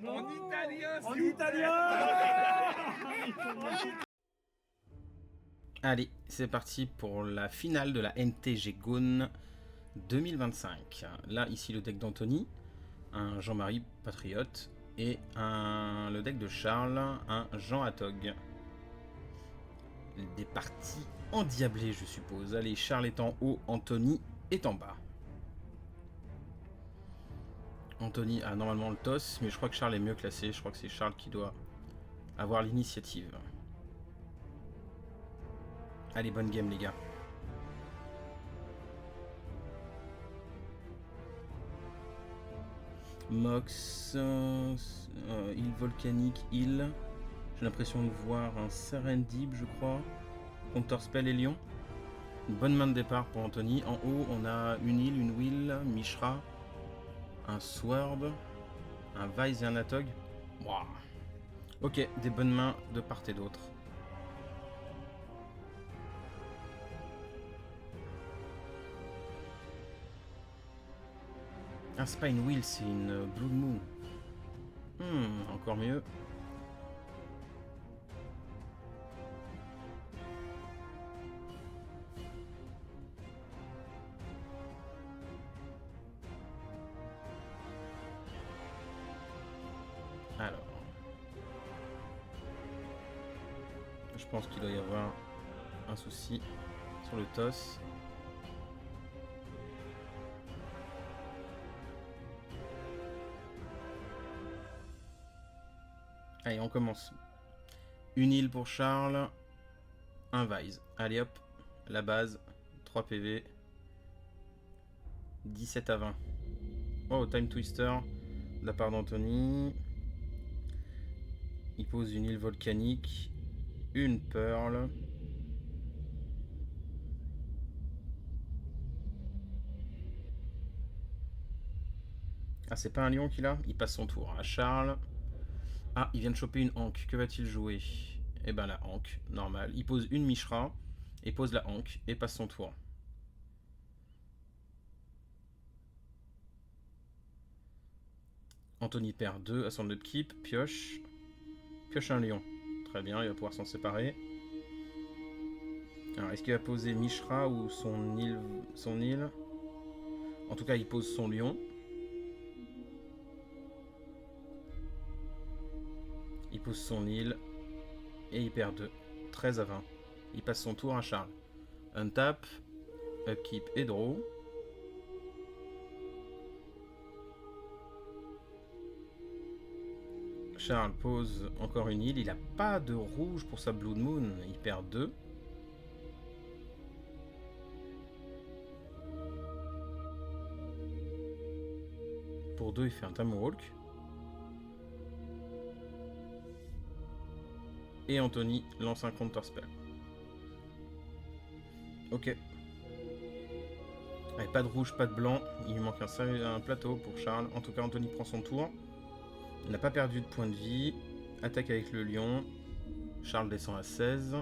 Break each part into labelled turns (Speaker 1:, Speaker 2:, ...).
Speaker 1: En italien,
Speaker 2: En
Speaker 1: s'il vous
Speaker 2: italien.
Speaker 3: Allez, c'est parti pour la finale de la NTG Gone 2025. Là, ici, le deck d'Anthony, un Jean-Marie Patriote, et le deck de Charles, un Jean Atog. Des parties endiablées, je suppose. Allez, Charles est en haut, Anthony est en bas. Anthony a normalement le toss, mais je crois que Charles est mieux classé. Je crois que c'est Charles qui doit avoir l'initiative. Allez, bonne game, les gars. Mox, île volcanique, île. J'ai l'impression de voir un Serendib, je crois. Counterspell et Lion. Une bonne main de départ pour Anthony. En haut, on a une île, une Will, Mishra, un Swerve, un Vise et un Atog. Wow. Ok, des bonnes mains de part et d'autre. Ah, c'est pas une Will, c'est une Blue Moon. Encore mieux. Alors. Je pense qu'il doit y avoir un souci sur le toss. Allez, on commence. Une île pour Charles. Un Vise. Allez hop, la base. 3 PV. 17 à 20. Oh, Time Twister de la part d'Anthony. Il pose une île volcanique. Une Pearl. Ah, c'est pas un lion qu'il a? Il passe son tour à Charles. Ah, il vient de choper une Ankh. Que va-t-il jouer? Eh ben la Ankh, normal. Il pose une Mishra, et pose la Ankh, et passe son tour. Anthony perd 2 à son upkeep. Pioche. Pioche un lion. Très bien, il va pouvoir s'en séparer. Alors, est-ce qu'il va poser Mishra ou son île? En tout cas, il pose son lion. Il pose son île. Et il perd 2. 13 à 20. Il passe son tour à Charles. Untap. Upkeep et draw. Charles pose encore une île. Il n'a pas de rouge pour sa Blood Moon. Il perd 2. Pour 2, il fait un Tamurhawk. Et Anthony lance un Counterspell. Ok. Allez, pas de rouge, pas de blanc. Il lui manque un plateau pour Charles. En tout cas, Anthony prend son tour. Il n'a pas perdu de points de vie. Attaque avec le lion. Charles descend à 16.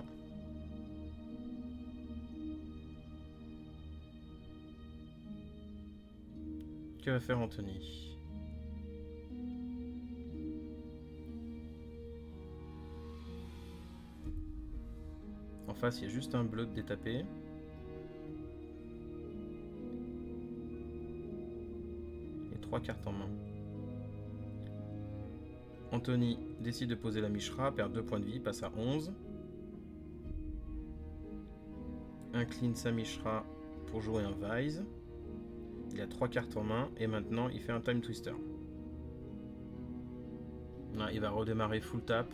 Speaker 3: Que va faire Anthony? En face, il y a juste un bleu de détapé. Et 3 cartes en main. Anthony décide de poser la Mishra, perd 2 points de vie, passe à 11. Incline sa Mishra pour jouer un Vise. Il a 3 cartes en main et maintenant il fait un Time Twister. Là, il va redémarrer full tap.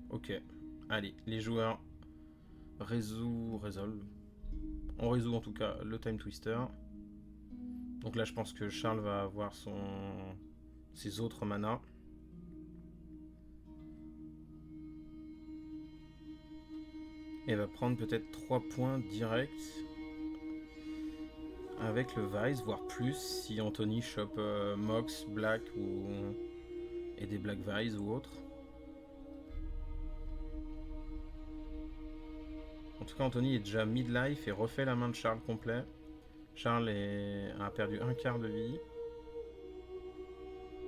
Speaker 3: Ok, allez, les joueurs résolvent. On résout en tout cas le Time Twister. Donc là, je pense que Charles va avoir ses autres manas. Et va prendre peut-être 3 points directs avec le Vise, voire plus si Anthony chope Mox, Black et des Black Vise ou autres. En tout cas, Anthony est déjà midlife et refait la main de Charles complet. Charles a perdu un quart de vie.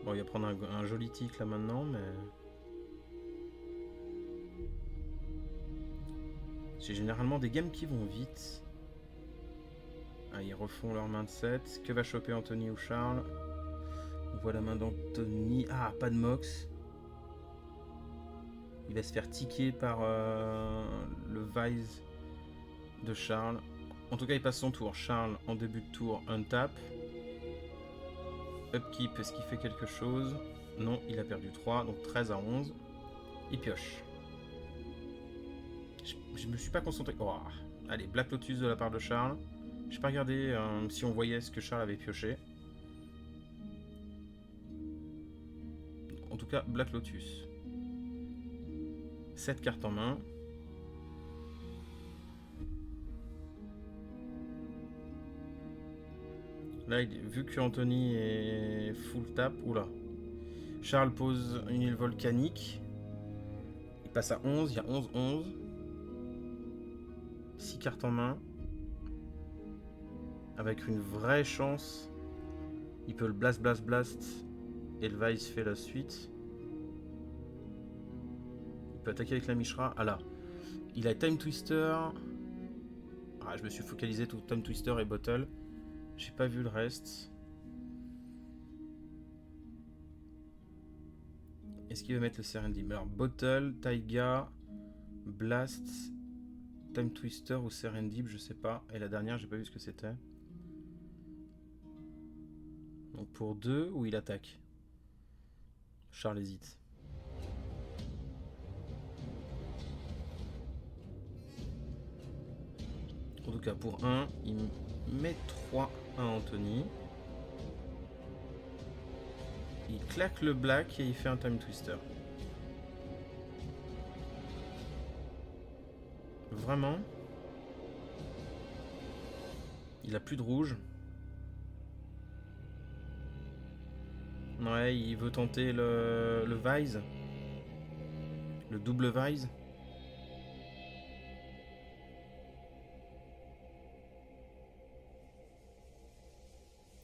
Speaker 3: Bon, il va prendre un joli tic là maintenant, mais... J'ai généralement des games qui vont vite. Ah, ils refont leur main de 7. Que va choper Anthony ou Charles? On voit la main d'Anthony. Ah, pas de mox. Il va se faire ticker par le Vise de Charles. En tout cas, il passe son tour. Charles, en début de tour, untap. Upkeep, est-ce qu'il fait quelque chose? Non, il a perdu 3, donc 13 à 11. Il pioche. Je me suis pas concentré. Oh, allez, Black Lotus de la part de Charles. J'ai pas regardé si on voyait ce que Charles avait pioché. En tout cas, Black Lotus. 7 cartes en main. Là, vu que Anthony est full tap, oula. Charles pose une île volcanique. Il passe à 11, il y a 11-11. 6 cartes en main. Avec une vraie chance, il peut le blast. Et le Vice fait la suite. Il peut attaquer avec la Mishra. Ah là. Il a Time Twister. Ah, je me suis focalisé tout Time Twister et Bottle. J'ai pas vu le reste. Est-ce qu'il va mettre le Serendib? Alors, Bottle, Taiga, Blast, Time Twister ou Serendib, je sais pas. Et la dernière, j'ai pas vu ce que c'était. Donc pour 2, ou il attaque? Charles hésite. En tout cas, pour 1, il met 3 à Anthony. Il claque le black et il fait un Time Twister. Vraiment? Il a plus de rouge. Ouais, il veut tenter le Vise. Le double Vise.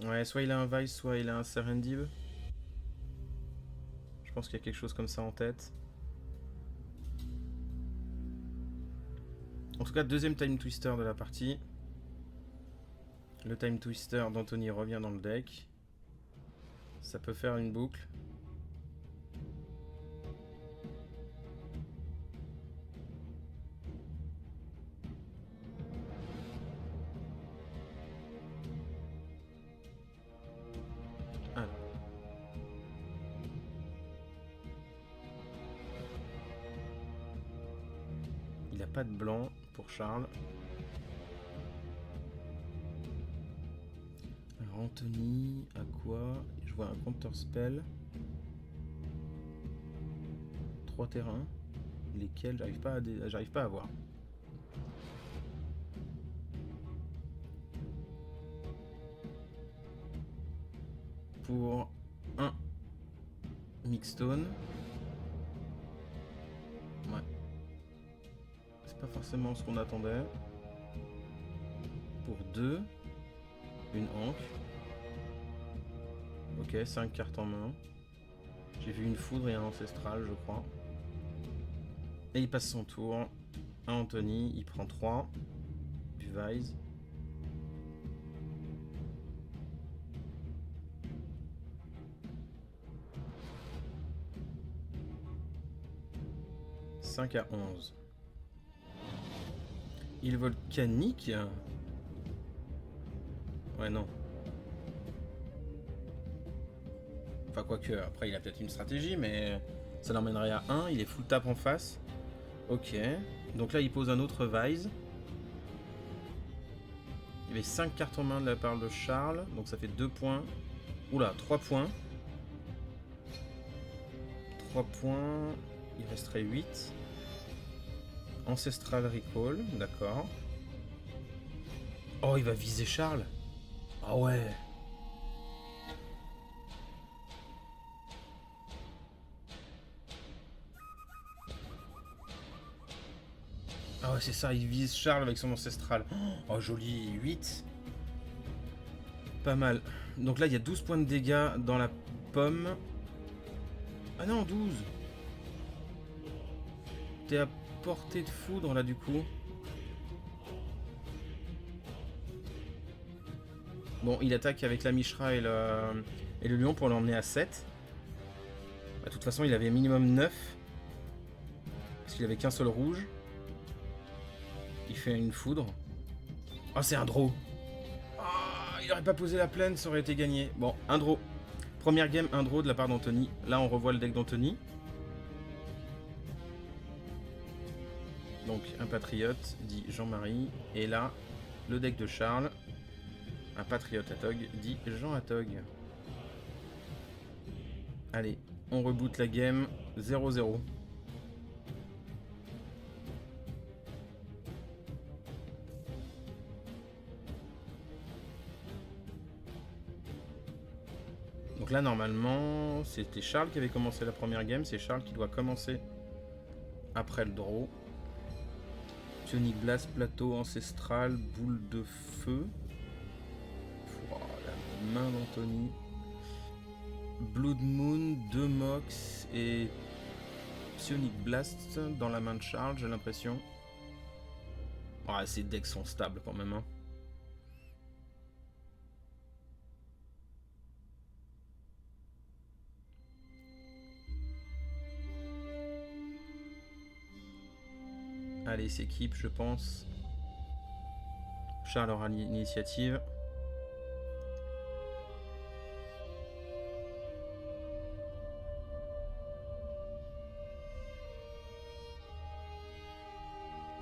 Speaker 3: Ouais, soit il a un Vise, soit il a un Serendib. Je pense qu'il y a quelque chose comme ça en tête. En tout cas, deuxième Time Twister de la partie. Le Time Twister d'Anthony revient dans le deck. Ça peut faire une boucle. Alors. Il n'a pas de blanc pour Charles. Alors Anthony, à quoi? Je vois un counter spell. 3 terrains. Lesquels j'arrive pas à voir. Pour un Mixstone. Ouais. C'est pas forcément ce qu'on attendait. Pour 2, une Ankh. Ok, 5 cartes en main. J'ai vu une foudre et un ancestral, je crois. Et il passe son tour à Anthony. Il prend 3. Du Vise. « 5 à 11. Il volcanique. Ouais, non. Enfin, quoique, après, il a peut-être une stratégie, mais ça l'emmènerait à 1. Il est full tap en face. Ok. Donc là, il pose un autre Vise. Il y avait 5 cartes en main de la part de Charles. Donc ça fait 2 points. Oula, 3 points. 3 points. Il resterait 8. Ancestral Recall, d'accord. Oh, il va viser Charles. Ah ouais. Ah ouais, c'est ça, il vise Charles avec son ancestral. Oh, joli, 8. Pas mal. Donc là, il y a 12 points de dégâts dans la pomme. Ah non, 12. T'es à portée de foudre, là, du coup. Bon, il attaque avec la Mishra et le lion pour l'emmener à 7. De toute façon, il avait minimum 9. Parce qu'il avait qu'un seul rouge. Il fait une foudre. Oh, c'est un draw. Ah, il aurait pas posé la plaine, ça aurait été gagné. Bon, un draw. Première game, un draw de la part d'Anthony. Là, on revoit le deck d'Anthony. Donc, un patriote, dit Jean-Marie. Et là, le deck de Charles. Un patriote Atog, dit Jean Atog. Allez, on reboot la game. 0-0. Donc là, normalement, c'était Charles qui avait commencé la première game. C'est Charles qui doit commencer après le draw. Psionic Blast, plateau ancestral, boule de feu. Oh, la main d'Anthony. Blood Moon, 2 Mox et Psionic Blast dans la main de Charles, j'ai l'impression. Oh, ces decks sont stables quand même. Hein. Allez, s'équipe, je pense. Charles aura l'initiative.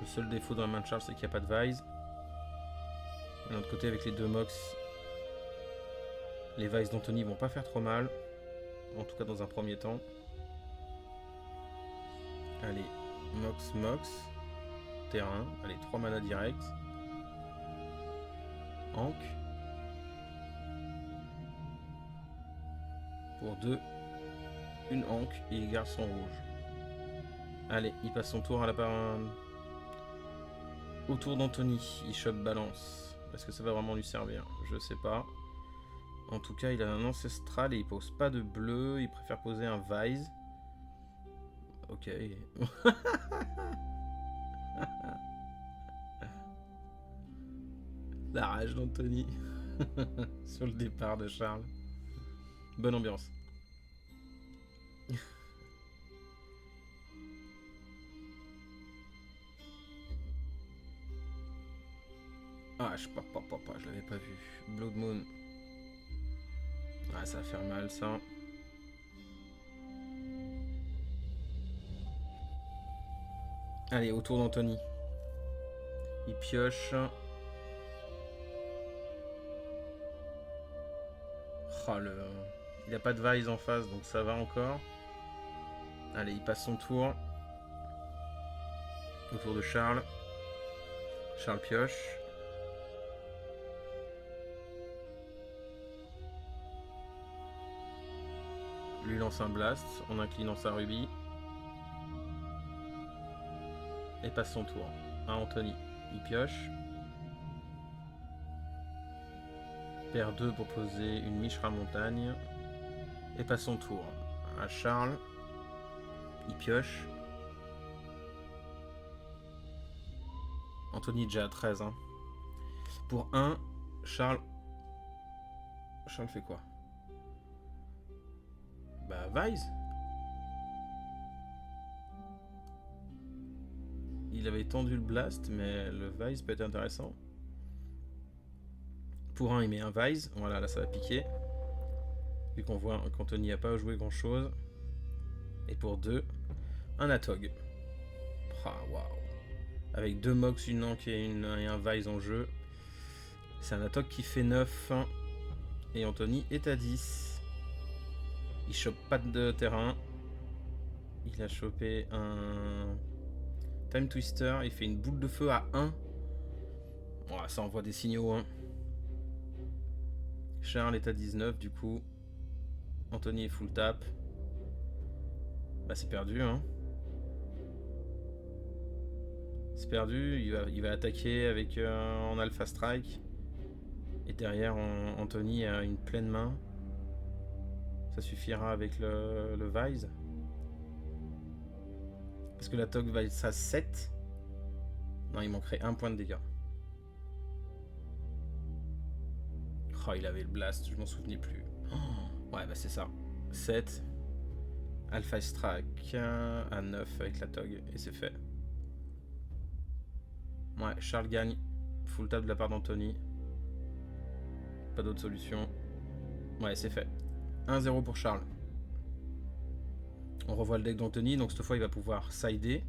Speaker 3: Le seul défaut dans la main de Charles, c'est qu'il n'y a pas de Vise. De l'autre côté, avec les 2 Mox, les Vise d'Anthony vont pas faire trop mal. En tout cas, dans un premier temps. Allez, Mox, Mox. Terrain. Allez, 3 mana direct. Ankh. Pour 2. Une Ankh et il garde son rouge. Allez, il passe son tour à la part. Au tour d'Anthony. Il chope balance. Est-ce que ça va vraiment lui servir? Je sais pas. En tout cas, il a un ancestral et il pose pas de bleu. Il préfère poser un Vise. Ok. La rage d'Anthony. Sur le départ de Charles. Bonne ambiance. Ah, je l'avais pas vu. Blood Moon. Ah, ça va faire mal ça. Allez, au tour d'Anthony. Il pioche. Oh, il a pas de Vise en face, donc ça va encore. Allez, il passe son tour. Au tour de Charles. Charles pioche. Lui lance un blast en inclinant sa rubis. Et passe son tour à Anthony. Il pioche. Perd 2 pour poser une Mishra montagne. Et passe son tour à Charles. Il pioche. Anthony déjà à 13. Hein. Pour 1, Charles. Charles fait quoi? Bah, Vise. Il avait tendu le blast, mais le Vise peut être intéressant. Pour 1, il met un Vise. Voilà, là ça va piquer. Vu qu'on voit qu'Anthony n'a pas joué grand chose. Et pour 2, un Atog. Ah, waouh. Avec 2 Mox, une Ankh et un Vise en jeu. C'est un Atog qui fait 9. Et Anthony est à 10. Il chope pas de terrain. Il a chopé un Time Twister. Il fait une boule de feu à 1. Oh, ça envoie des signaux. Hein. Charles est à 19 du coup. Anthony est full tap. Bah c'est perdu. Hein. C'est perdu, il va attaquer avec en Alpha Strike. Et derrière, Anthony a une pleine main. Ça suffira avec le Vise. Parce que la Tog va être à 7. Non, il manquerait 1 point de dégâts. Oh, il avait le blast, je m'en souvenais plus. Oh, ouais, bah c'est ça. 7. Alpha Strike à 9 avec la Tog. Et c'est fait. Ouais, Charles gagne. Full tap de la part d'Anthony. Pas d'autre solution. Ouais, c'est fait. 1-0 pour Charles. On revoit le deck d'Anthony. Donc cette fois, il va pouvoir sider.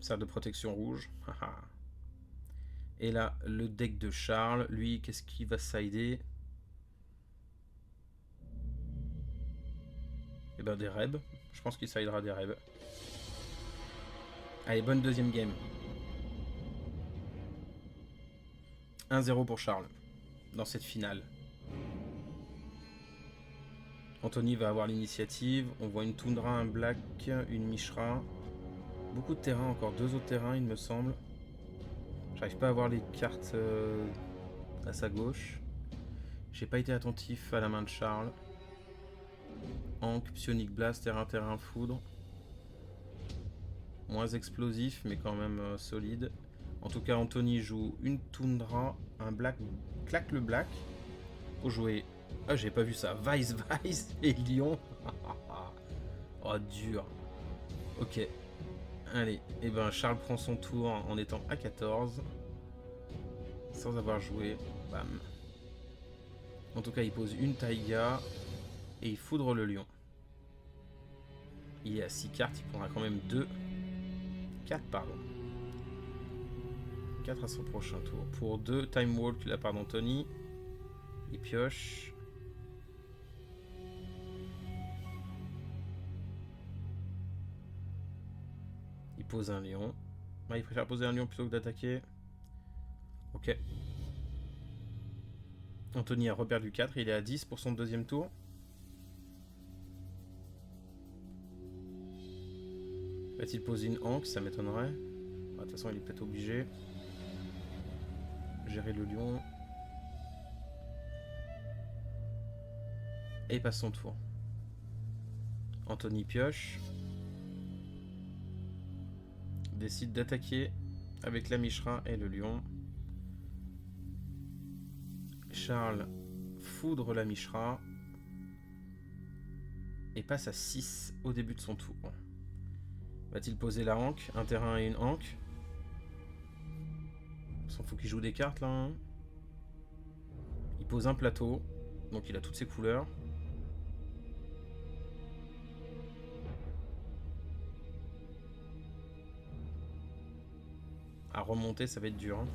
Speaker 3: Salle de protection rouge. Et là, le deck de Charles. Lui, qu'est-ce qu'il va sider? Eh ben, des Rebs. Je pense qu'il sidera des Rebs. Allez, bonne deuxième game. 1-0 pour Charles. Dans cette finale. Anthony va avoir l'initiative. On voit une Toundra, un Black, une Mishra. Beaucoup de terrains, encore 2 autres terrains, il me semble. J'arrive pas à voir les cartes à sa gauche. J'ai pas été attentif à la main de Charles. Ankh, Psionic Blast, terrain, foudre. Moins explosif, mais quand même solide. En tout cas, Anthony joue une Toundra, un Black, claque le Black. Pour jouer. Ah, j'ai pas vu ça. Vice et Lion. Oh, dur. Ok. Allez. Et ben, Charles prend son tour en étant à 14. Sans avoir joué. Bam. En tout cas, il pose une Taiga. Et il foudre le lion. Il est à 6 cartes. Il prendra quand même 2. 4, pardon. 4 à son prochain tour. Pour 2, Time Walk de la part d'Anthony. Il pioche. Il pose un lion. Ah, il préfère poser un lion plutôt que d'attaquer. Ok. Anthony a reperdu 4. Il est à 10 pour son deuxième tour. Va-t-il poser une Ankh? Ça m'étonnerait. De toute façon, il est peut-être obligé. Gérer le lion. Et il passe son tour. Anthony pioche. Décide d'attaquer avec la Mishra et le lion. Charles foudre la Mishra. Et passe à 6 au début de son tour. Va-t-il poser la Ankh? Un terrain et une Ankh. Il s'en fout qu'il joue des cartes là. Hein. Il pose un plateau. Donc il a toutes ses couleurs. À remonter, ça va être dur. Hein.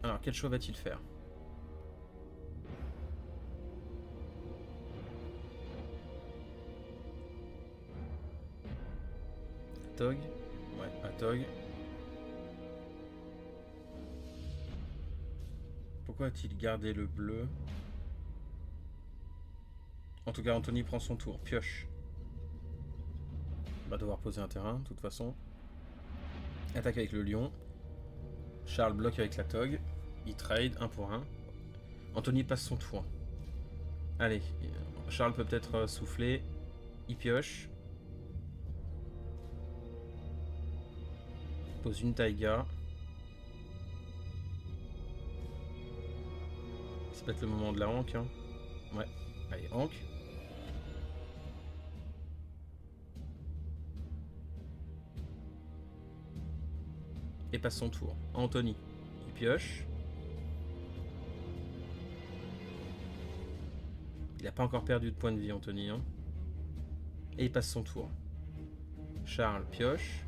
Speaker 3: Alors, quel choix va-t-il faire? Tog. Ouais, à Tog. Pourquoi a-t-il gardé le bleu? En tout cas, Anthony prend son tour. Pioche. Il va devoir poser un terrain, de toute façon. Attaque avec le lion. Charles bloque avec la Tog. Il trade 1 pour 1. Anthony passe son tour. Allez, Charles peut peut-être souffler. Il pioche. Pose une Taiga. C'est peut-être le moment de la Ankh. Hein. Ouais, allez, Ankh. Et passe son tour. Anthony, il pioche. Il n'a pas encore perdu de points de vie, Anthony. Hein. Et il passe son tour. Charles pioche.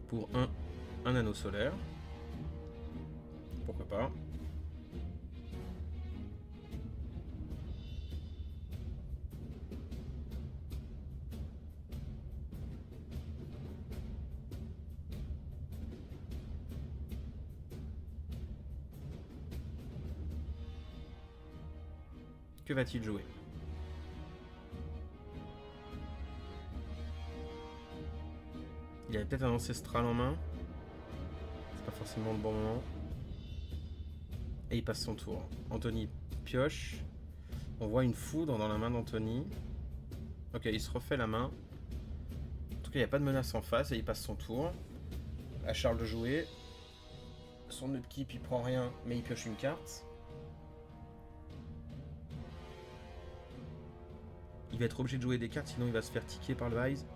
Speaker 3: Pour un anneau solaire. Pourquoi pas. Que va-t-il jouer? Il avait peut-être un ancestral en main. C'est pas forcément le bon moment. Et il passe son tour. Anthony pioche. On voit une foudre dans la main d'Anthony. Ok, il se refait la main. En tout cas, il n'y a pas de menace en face et il passe son tour. À Charles de jouer. Son upkeep, il prend rien, mais il pioche une carte. Il va être obligé de jouer des cartes, sinon il va se faire ticker par le Vise.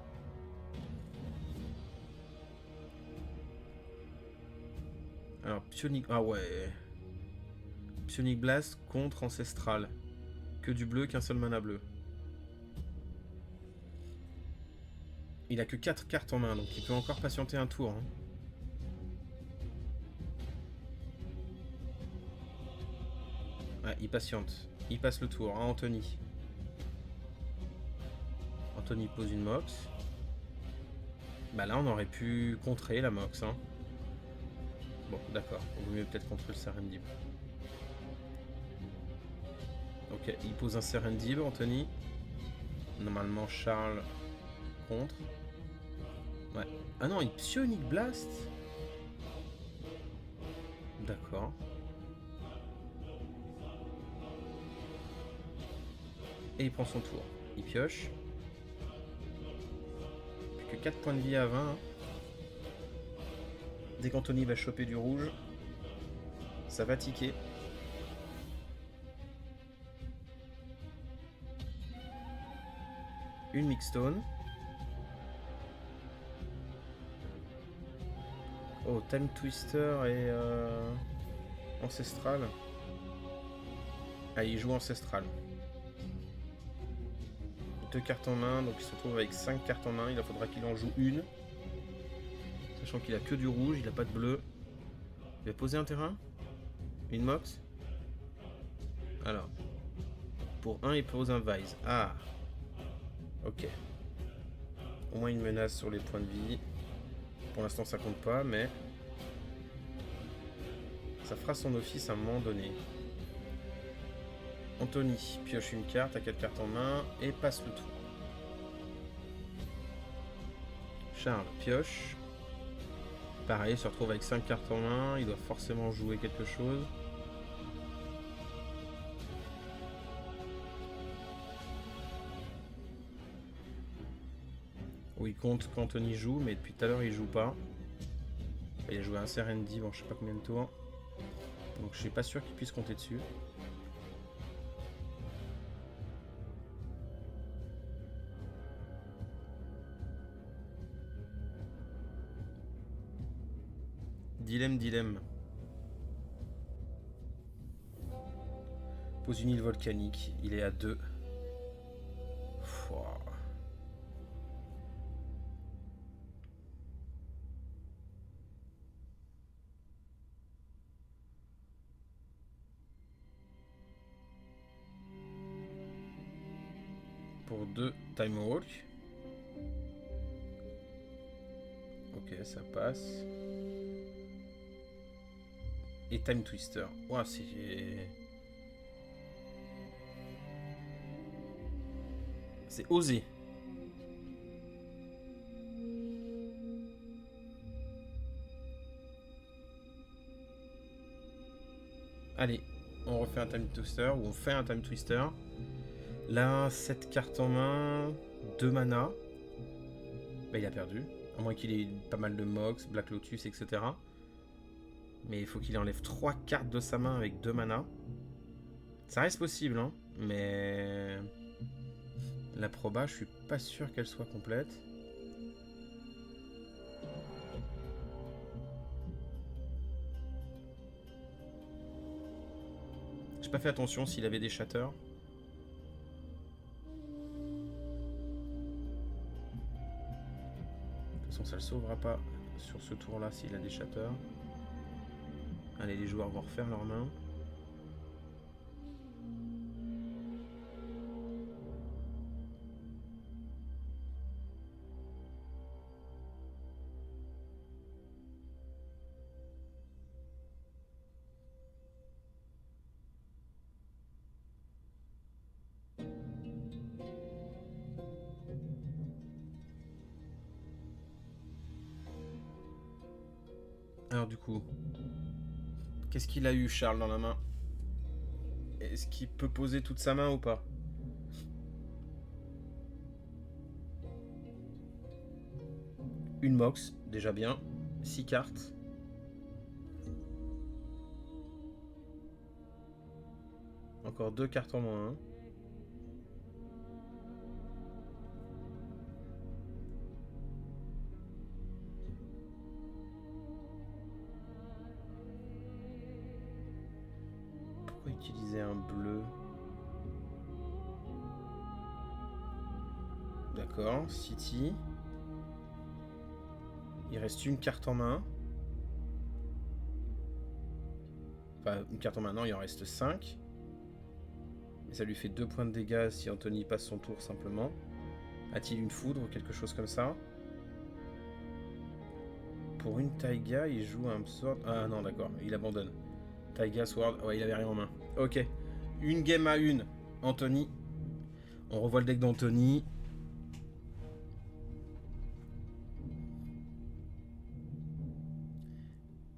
Speaker 3: Alors, Psionic... Ah ouais. Psionic Blast contre Ancestral. Que du bleu, qu'un seul mana bleu. Il a que 4 cartes en main, donc il peut encore patienter un tour. Hein. Ouais, il patiente. Il passe le tour. Hein, Anthony. Anthony pose une Mox. Bah là, on aurait pu contrer la Mox. Hein. Bon, d'accord. On vaut mieux peut-être contrer le Serendib. Ok, il pose un Serendib, Anthony. Normalement, Charles contre. Ouais. Ah non, il Psionic Blast. D'accord. Et il prend son tour. Il pioche. Plus que 4 points de vie à 20. Hein. Dès qu'Anthony va choper du rouge, ça va ticker. Une Mixstone. Oh, Time Twister et Ancestral. Ah, il joue Ancestral. 2 cartes en main, donc il se retrouve avec 5 cartes en main. Il faudra qu'il en joue une. Sachant qu'il a que du rouge, il n'a pas de bleu. Il va poser un terrain. Une Mox. Alors. Pour 1, il pose un Vise. Ah. Ok. Au moins une menace sur les points de vie. Pour l'instant, ça compte pas, mais ça fera son office à un moment donné. Anthony pioche une carte, à 4 cartes en main, et passe le tour. Charles pioche. Pareil, il se retrouve avec 5 cartes en main, il doit forcément jouer quelque chose. Ou il compte qu'Anthony joue, mais depuis tout à l'heure il joue pas. Il a joué un Serendib en je sais pas combien de tours. Donc je suis pas sûr qu'il puisse compter dessus. Dilemme. Pose une île volcanique, il est à 2. Fouah. Pour 2, Time Walk. Ok, ça passe. Et Time Twister. Ouah, c'est... C'est osé. Allez, on refait un Time Twister, ou on fait un Time Twister. Là, 7 cartes en main, 2 mana. Bah, il a perdu. À moins qu'il ait pas mal de Mox, Black Lotus, etc. Mais il faut qu'il enlève 3 cartes de sa main avec 2 mana. Ça reste possible, hein. Mais... la proba, je suis pas sûr qu'elle soit complète. J'ai pas fait attention s'il avait des shatters. De toute façon, ça le sauvera pas sur ce tour-là s'il a des shatters. Allez, les joueurs vont refaire leurs mains. Alors du coup, qu'est-ce qu'il a eu Charles dans la main? Est-ce qu'il peut poser toute sa main ou pas? Une mox, déjà bien. 6 cartes. Encore 2 cartes en moins. Hein. Pourquoi utiliser un bleu? D'accord, City. Il reste une carte en main. Enfin, une carte en main, non, il en reste 5. Mais ça lui fait 2 points de dégâts si Anthony passe son tour simplement. A-t-il une foudre ou quelque chose comme ça? Pour une Taiga, il joue un Sword. Ah non, d'accord, il abandonne. Taiga, Sword, ouais, il avait rien en main. Ok, une game à une. Anthony. On revoit le deck d'Anthony.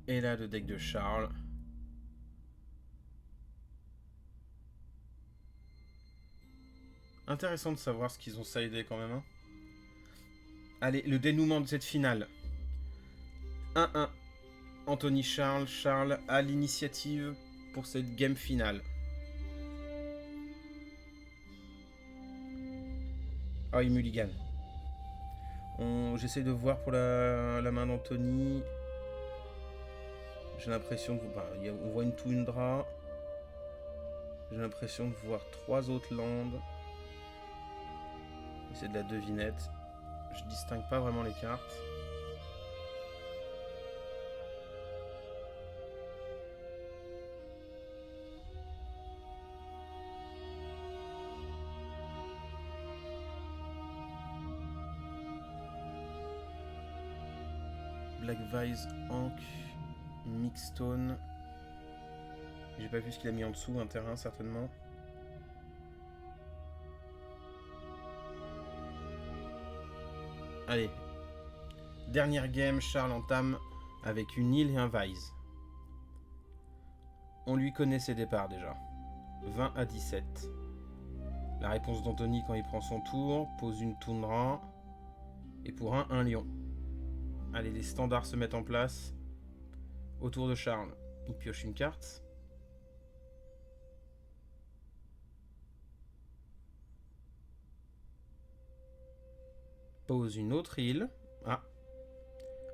Speaker 3: Et là, le deck de Charles. Intéressant de savoir ce qu'ils ont sidé quand même. Hein. Allez, le dénouement de cette finale. 1-1. Anthony Charles. Charles a l'initiative pour cette game finale. Ah, il mulligan. J'essaie de voir pour la main d'Anthony. J'ai l'impression de... Bah, on voit une toundra. J'ai l'impression de voir 3 autres landes. C'est de la devinette. Je distingue pas vraiment les cartes. Black Vise, Ankh, Mixstone. J'ai pas vu ce qu'il a mis en dessous, un terrain certainement. Allez. Dernière game, Charles entame avec une île et un Vise. On lui connaît ses départs déjà. 20 à 17. La réponse d'Anthony quand il prend son tour, pose une toundra. Et pour un lion. Allez, les standards se mettent en place. Au tour de Charles, il pioche une carte. Pose une autre île. Ah.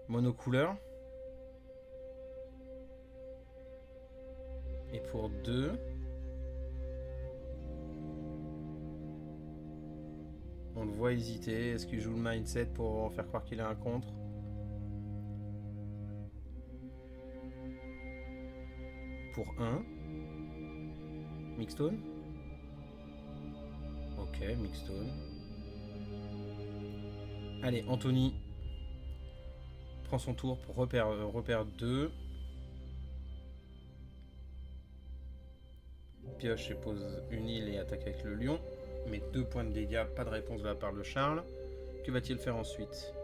Speaker 3: Monocouleur. Et pour 2. On le voit hésiter. Est-ce qu'il joue le mindset pour faire croire qu'il a un contre? Pour 1. Mixstone. Ok, Mixstone. Allez, Anthony prend son tour pour repère 2. Pioche et pose une île et attaque avec le lion. Mais 2 points de dégâts, pas de réponse de la part de Charles. Que va-t-il faire ensuite?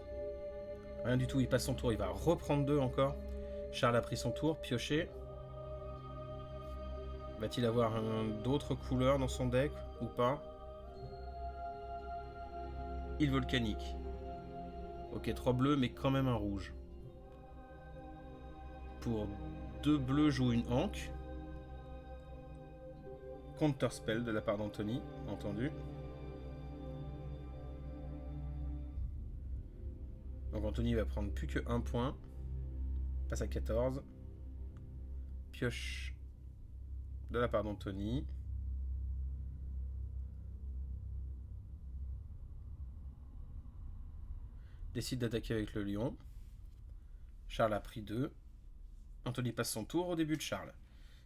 Speaker 3: Rien du tout, il passe son tour, il va reprendre 2 encore. Charles a pris son tour, pioché. Va-t-il avoir d'autres couleurs dans son deck ou pas? Île volcanique. Ok, 3 bleus, mais quand même un rouge. Pour 2 bleus, joue une Ankh. Counter spell de la part d'Anthony, entendu. Donc Anthony va prendre plus que 1 point. Passe à 14. Pioche de la part d'Anthony. Décide d'attaquer avec le lion. Charles a pris 2. Anthony passe son tour au début de Charles.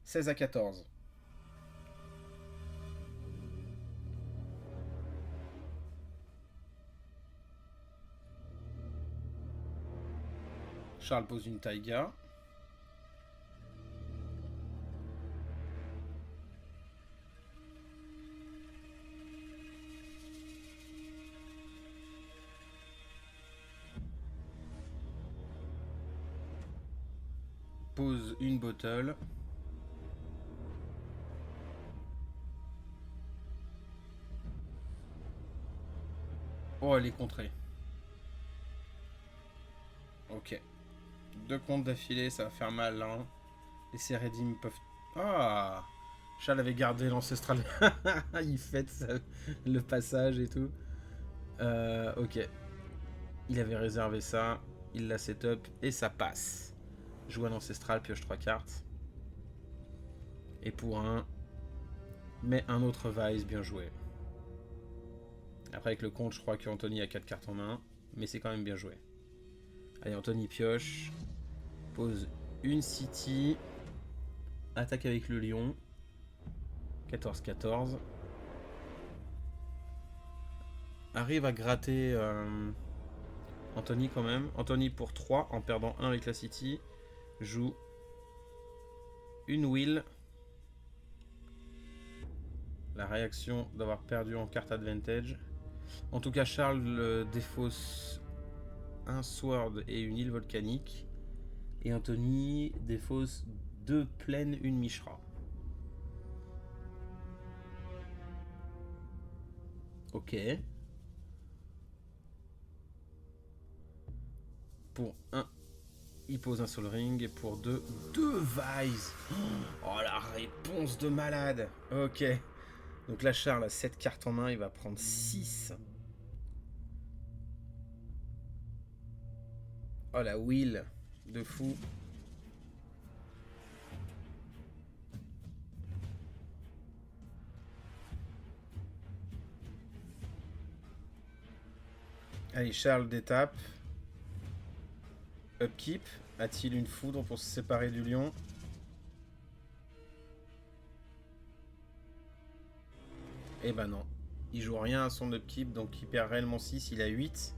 Speaker 3: 16 à 14. Charles pose une taïga. pose une bottle. Oh, elle est contrée. Ok. 2 comptes d'affilée, ça va faire mal, hein. Les Cérédim peuvent... Ah, Charles avait gardé l'ancestral. Il fête le passage et tout. Ok. Il avait réservé ça. Il l'a setup et ça passe. Joue un ancestral, pioche 3 cartes. Et pour un... Mais un autre Vice, bien joué. Après avec le compte, je crois qu'Anthony a 4 cartes en main. Mais c'est quand même bien joué. Allez, Anthony pioche. Pose une City. Attaque avec le lion. 14-14. Arrive à gratter Anthony quand même. Anthony pour 3 en perdant 1 avec la City. Joue une Will. La réaction d'avoir perdu en carte advantage. En tout cas, Charles défausse un Sword et une île volcanique. Et Anthony défausse 2 plaines, une Mishra. Ok. Pour 1, il pose un Soul Ring. Et pour 2, 2 Vise. Oh, la réponse de malade. Ok. Donc là, Charles a 7 cartes en main. Il va prendre 6. Oh, la Will de fou. Allez, Charles détape. Upkeep. A-t-il une foudre pour se séparer du lion? Eh ben non. Il joue rien à son upkeep, donc il perd réellement 6. Il a 8.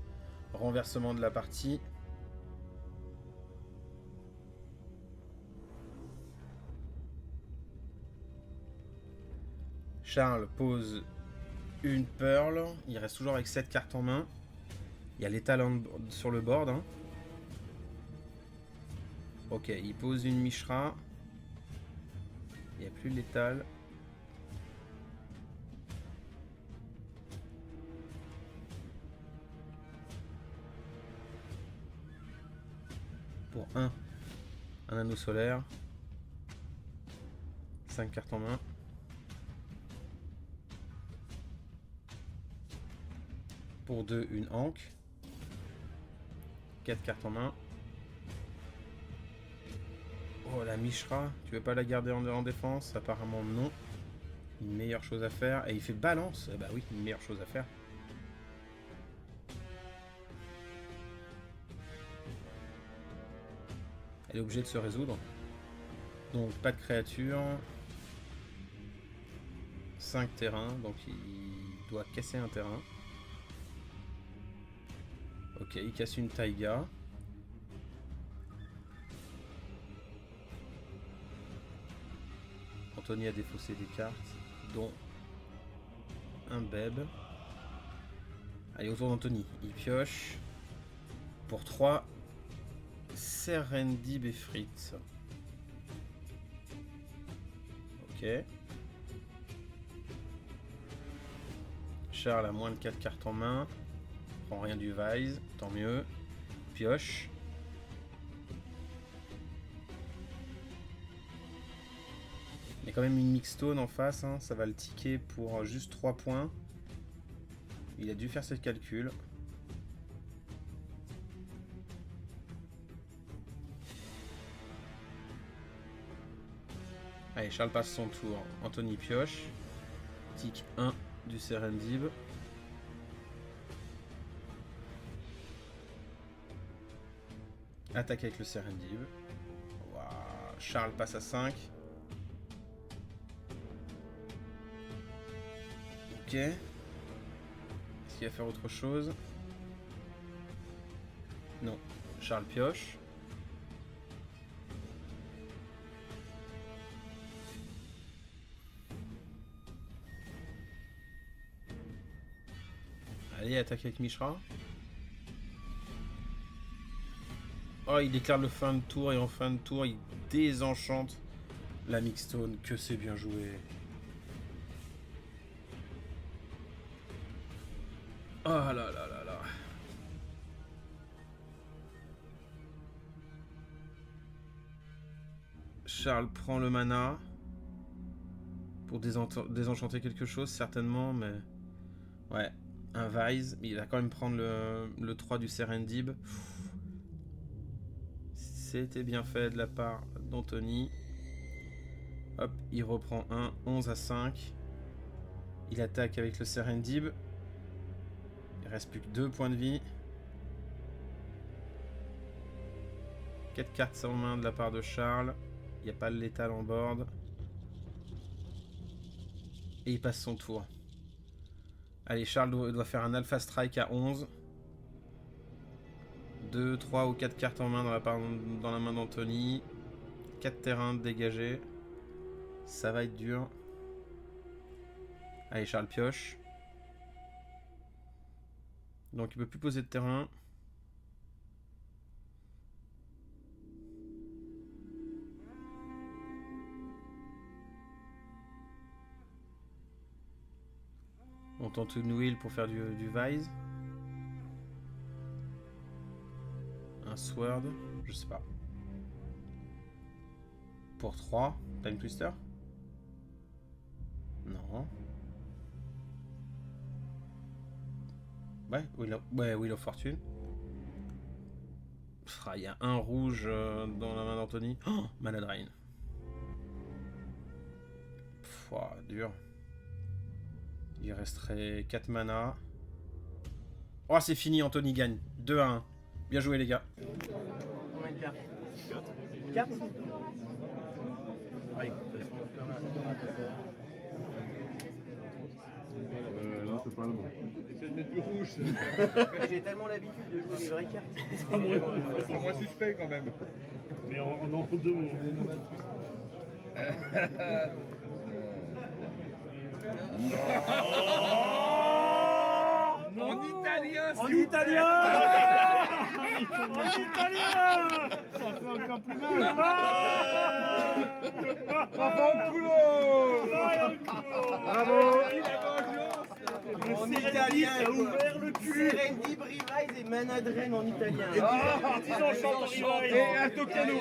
Speaker 3: Renversement de la partie. Charles pose une Pearl. Il reste toujours avec 7 cartes en main. Il y a l'étal sur le board. Hein. Ok, il pose une Mishra. Il n'y a plus l'étal. Pour un anneau solaire. 5 cartes en main. Pour 2, une Ankh. 4 cartes en main. Oh, la Mishra, tu veux pas la garder en défense? Apparemment non. Une meilleure chose à faire. Et il fait balance. Bah oui, une meilleure chose à faire. Elle est obligée de se résoudre. Donc pas de créature. 5 terrains, donc il doit casser un terrain. Ok, il casse une taïga. Anthony a défaussé des cartes, dont un Beb. Allez, autour d'Anthony, il pioche. Pour 3, Serendib et Fritz. Ok. Charles a moins de 4 cartes en main. Prend rien du Vise, tant mieux. Pioche. Il y a quand même une Mixstone en face, hein. Ça va le ticker pour juste 3 points. Il a dû faire ce calcul. Allez, Charles passe son tour. Anthony pioche. Tic 1 du Serendib. Attaque avec le Serendib. Wow. Charles passe à 5. Ok. Est-ce qu'il va faire autre chose? Non. Charles pioche. Allez, attaque avec Mishra. Oh, il déclare le fin de tour et en fin de tour, il désenchante la Mixstone. Que c'est bien joué. Oh là là là là. Charles prend le mana pour désenchanter quelque chose, certainement, mais... Ouais, un Vise, mais il va quand même prendre le 3 du Serendib. C'était bien fait de la part d'Anthony. Hop, il reprend un 11 à 5. Il attaque avec le Serendib. Il reste plus que 2 points de vie. 4 cartes sans main de la part de Charles. Il n'y a pas le létal en board. Et il passe son tour. Allez, Charles doit faire un Alpha Strike à 11. 2, 3 ou 4 cartes en main dans la main d'Anthony. 4 terrains dégagés. Ça va être dur. Allez, Charles pioche. Donc il ne peut plus poser de terrain. On tente une wheel pour faire du Vise. Un Sword, je sais pas. Pour 3, Time Twister. Non. Ouais, Wheel of Fortune. Il y a un rouge dans la main d'Anthony. Oh, Mana Drain. Dur. Il resterait 4 mana. Oh, c'est fini, Anthony gagne. 2 à 1. Bien joué, les gars.
Speaker 1: Combien de cartes 4
Speaker 2: Non, c'est pas le bon.
Speaker 1: J'ai tellement l'habitude de jouer les vraies cartes.
Speaker 2: C'est moins suspect quand même.
Speaker 4: Mais on en faut deux mots.
Speaker 2: En italien,
Speaker 4: En italien. En italien. Ça fait encore plus mal.
Speaker 2: Bravo.
Speaker 1: En italien, a ouvert le cul. Serendib, Revise et Mana Drain en italien.
Speaker 4: Et 10 enchantements.
Speaker 2: Et un Tokeno,